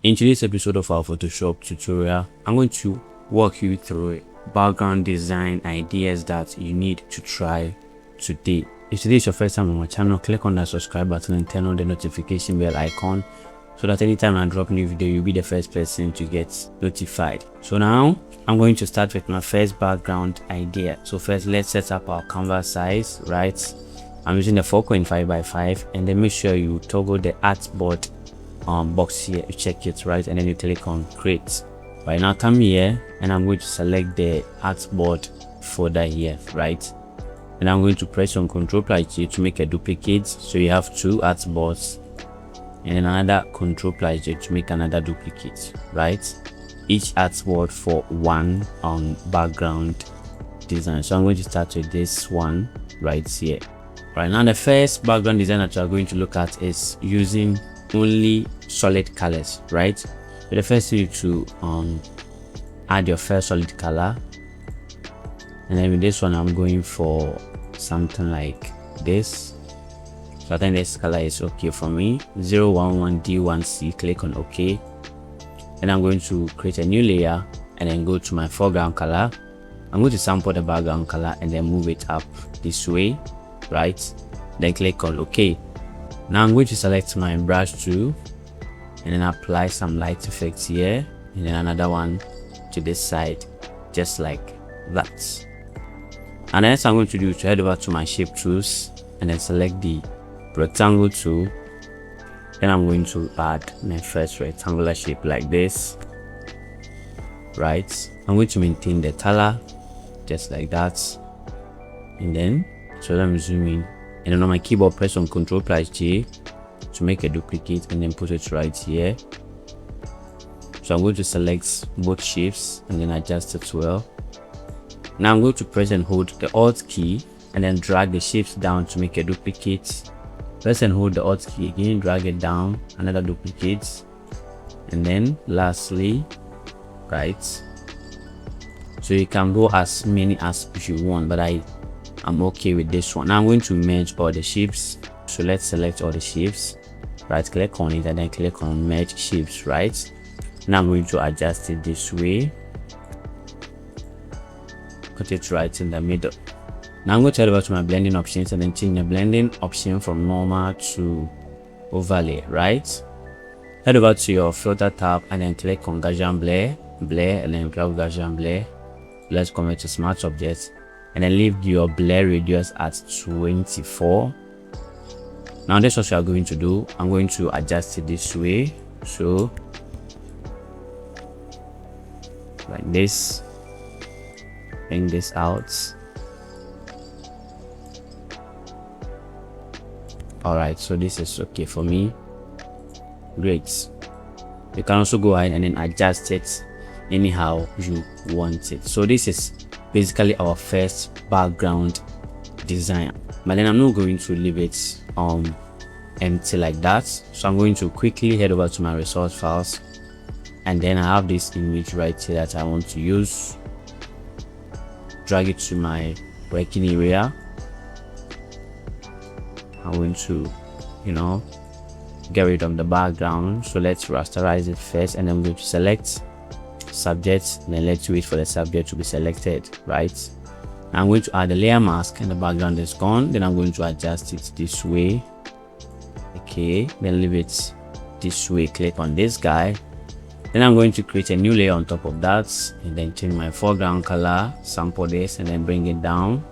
In today's episode of our Photoshop tutorial, I'm going to walk you through background design ideas that you need to try today. If today is your first time on my channel, click on that subscribe button and turn on the notification bell icon so that anytime I drop a new video, you'll be the first person to get notified. So now I'm going to start with my first background idea. So first, let's set up our canvas size, right? I'm using the 4.5 by 5, and then make sure you toggle the artboard box here, you check it, right, and then you click on create. Right now come here and I'm going to select the artboard folder here, right, and I'm going to press on Ctrl+J to make a duplicate. So you have two artboards and then another Ctrl+J to make another duplicate, right, each artboard for one background design. So I'm going to start with this one right here. Right now the first background design that you are going to look at is using only solid colors, right? So the first thing to add your first solid color, and then with this one I'm going for something like this. So I think this color is okay for me. 011D1C, click on OK, and I'm going to create a new layer and then go to my foreground color. I'm going to sample the background color and then move it up this way, right, then click on OK. Now I'm going to select my brush tool and then apply some light effects here, and then another one to this side, just like that. And the next I'm going to do is to head over to my shape tools and then select the rectangle tool. Then I'm going to add my first rectangular shape like this, right? I'm going to maintain the color just like that, and then so let me zoom in, and then on my keyboard press on Ctrl+J to make a duplicate and then put it right here. So I'm going to select both shapes and then adjust it well. Now I'm going to press and hold the Alt key and then drag the shapes down to make a duplicate. Press and hold the Alt key again, drag it down, another duplicate, and then lastly, right, so you can go as many as you want, but I'm okay with this one. Now I'm going to merge all the shapes. So let's select all the shapes, right click on it and then click on merge shapes, right. Now I'm going to adjust it this way, put it right in the middle. Now I'm going to head over to my blending options and then change the blending option from normal to overlay, right. Head over to your filter tab and then click on Gaussian blur, and then grab Gaussian blur. Let's convert to smart objects and then leave your blur radius at 24. Now this is what we are going to do. I'm going to adjust it this way, so like this, bring this out. All right, so this is okay for me. Great. You can also go ahead and then adjust it anyhow you want it. So this is basically our first background design, but then I'm not going to leave it empty like that. So I'm going to quickly head over to my resource files, and then I have this image right here that I want to use. Drag it to my working area. I'm going to get rid of the background, so let's rasterize it first, and then I'm going to select subject, and then let's wait for the subject to be selected, right. I'm going to add a layer mask and the background is gone. Then I'm going to adjust it this way, okay, then leave it this way, click on this guy. Then I'm going to create a new layer on top of that, and then change my foreground color, sample this and then bring it down,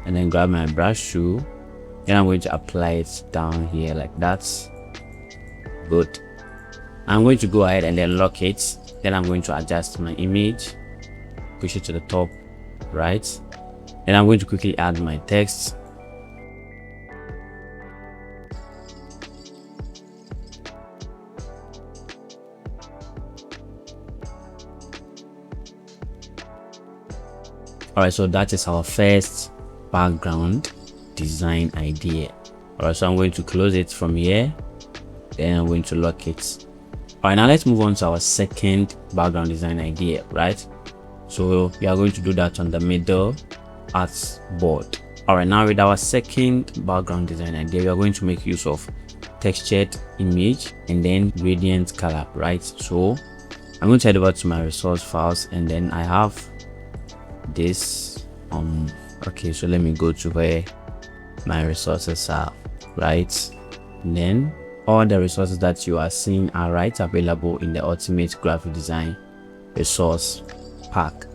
and then grab my brush tool. Then I'm going to apply it down here like that. Good. I'm going to go ahead and then lock it. Then I'm going to adjust my image, push it to the top, right. Then I'm going to quickly add my text. All right, so that is our first background design idea. All right, so I'm going to close it from here, then I'm going to lock it. All right, now let's move on to our second background design idea, right. So we are going to do that on the middle artboard. All right, now with our second background design idea, we are going to make use of textured image and then gradient color, right? So I'm going to head over to my resource files, and then I have this. Okay, so let me go to where my resources are, right? And then all the resources that you are seeing are right available in the Ultimate Graphic Design resource pack.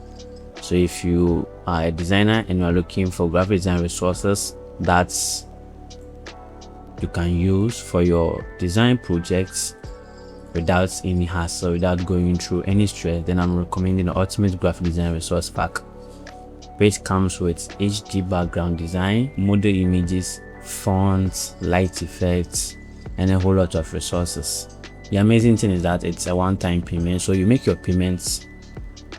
So if you are a designer and you are looking for graphic design resources that you can use for your design projects without any hassle, without going through any stress, then I'm recommending the Ultimate Graphic Design resource pack, which comes with HD background design, model images, fonts, light effects, and a whole lot of resources. The amazing thing is that it's a one-time payment, so you make your payments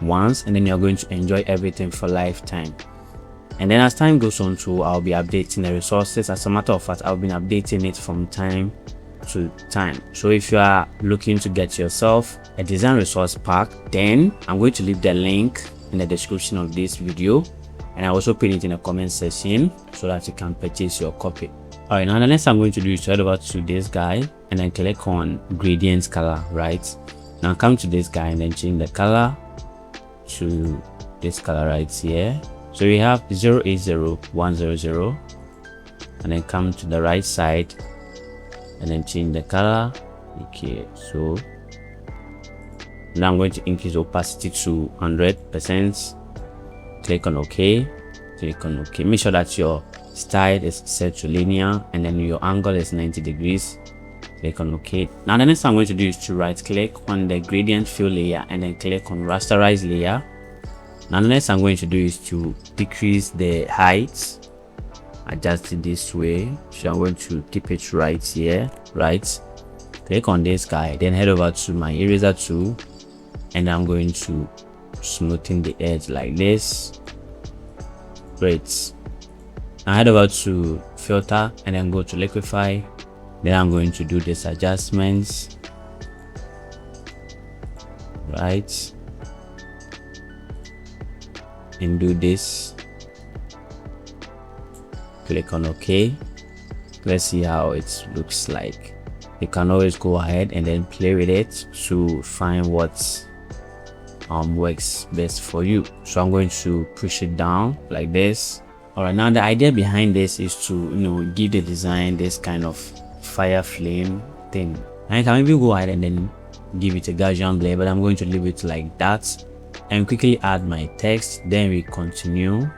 once and then you're going to enjoy everything for lifetime. And then as time goes on too, I'll be updating the resources. As a matter of fact, I've been updating it from time to time. So if you are looking to get yourself a design resource pack, then I'm going to leave the link in the description of this video, and I also put it in the comment section so that you can purchase your copy. All right, now the next I'm going to do is to head over to this guy and then click on gradient color, right? Now come to this guy and then change the color to this color right here. So we have 080100, and then come to the right side and then change the color. Okay, so now I'm going to increase opacity to 100%. Click on OK. Click on OK. Make sure that your style is set to linear and then your angle is 90 degrees. Click on OK. Now the next thing I'm going to do is to right click on the gradient fill layer and then click on rasterize layer. Now the next I'm going to do is to decrease the height, adjust it this way. So I'm going to keep it right here, right? Click on this guy, then head over to my eraser tool, and I'm going to smoothen the edge like this. Great. Now head over to filter and then go to liquify. Then I'm going to do this adjustments, right? And do this. Click on OK. Let's see how it looks like. You can always go ahead and then play with it to find what works best for you. So I'm going to push it down like this. All right, now the idea behind this is to give the design this kind of fire flame thing. And I can maybe go ahead and then give it a Gaussian blur, but I'm going to leave it like that and quickly add my text. Then we continue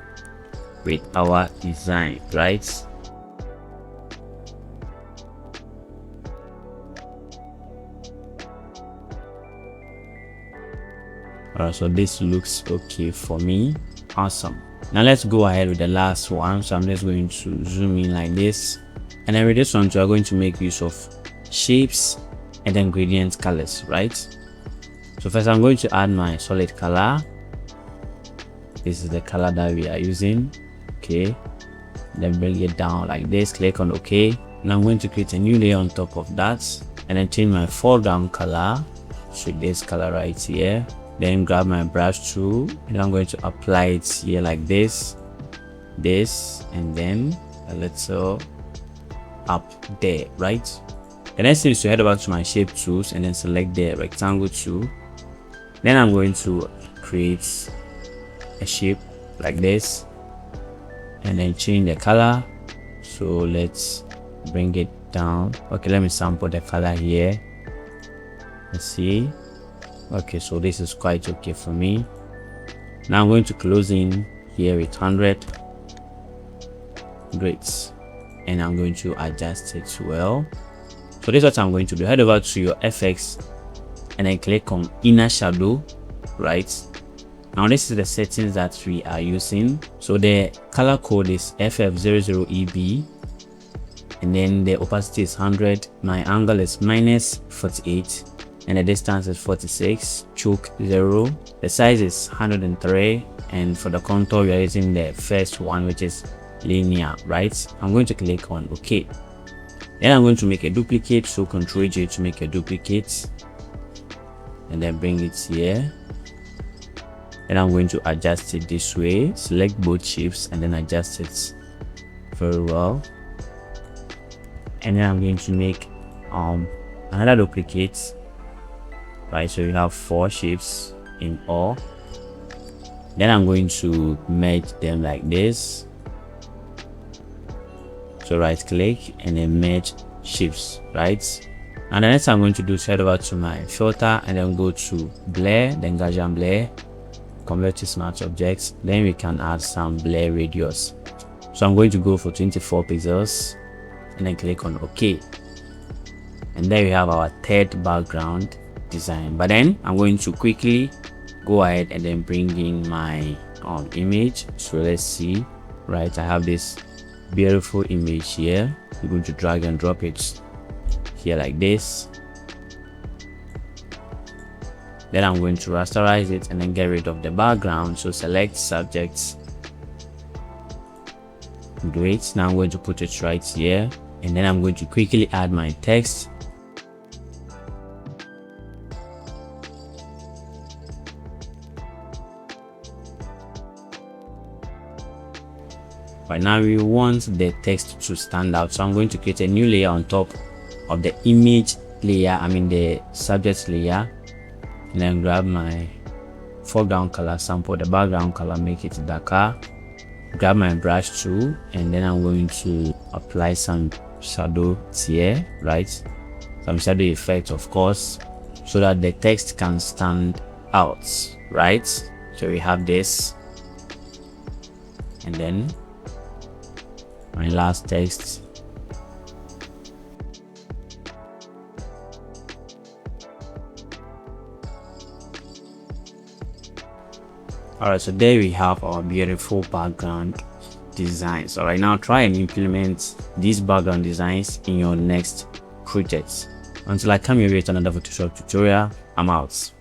with our design, right? Alright, so this looks okay for me. Awesome. Now let's go ahead with the last one. So I'm just going to zoom in like this, and then with this one, we are going to make use of shapes and then gradient colors, right? So first I'm going to add my solid color. This is the color that we are using. Okay, then bring it down like this. Click on OK. Now I'm going to create a new layer on top of that, and then change my foreground color to this color right here. Then grab my brush tool and I'm going to apply it here like this, and then a little up there, right? The next thing is to head over to my shape tools and then select the rectangle tool. Then I'm going to create a shape like this and then change the color. So let's bring it down. Okay, let me sample the color here. Let's see. Okay, so this is quite okay for me. Now I'm going to close in here with 100. Great. And I'm going to adjust it well. So this is what I'm going to do. Head over to your FX and then click on inner shadow, right? Now this is the settings that we are using. So the color code is FF00EB, and then the opacity is 100. My angle is -48. And the distance is 46, choke 0, the size is 103, and for the contour we are using the first one, which is linear, right? I'm going to click on OK. Then I'm going to make a duplicate, so Ctrl J to make a duplicate and then bring it here. And I'm going to adjust it this way. Select both shapes and then adjust it very well. And then I'm going to make another duplicate, right? So you have 4 shapes in all. Then I'm going to merge them like this. So right click and then merge shapes, right? And the next I'm going to do is head over to my filter and then go to blur, then Gaussian blur, convert to smart objects. Then we can add some blur radius. So I'm going to go for 24 pixels and then click on OK. And there we have our third background design. But then I'm going to quickly go ahead and then bring in my image. So let's see, right? I have this beautiful image here. I'm going to drag and drop it here like this. Then I'm going to rasterize it and then get rid of the background. So select subjects. Great. Now I'm going to put it right here, and then I'm going to quickly add my text. Right now we want the text to stand out, so I'm going to create a new layer on top of the image layer, the subject layer, and then grab my foreground color, sample the background color, make it darker, grab my brush tool, and then I'm going to apply some shadow here, right? Some shadow effect, of course, so that the text can stand out, right? So we have this, and then my last text. Alright, so there we have our beautiful background designs. Alright, now try and implement these background designs in your next projects. Until I come here with another Photoshop tutorial, I'm out.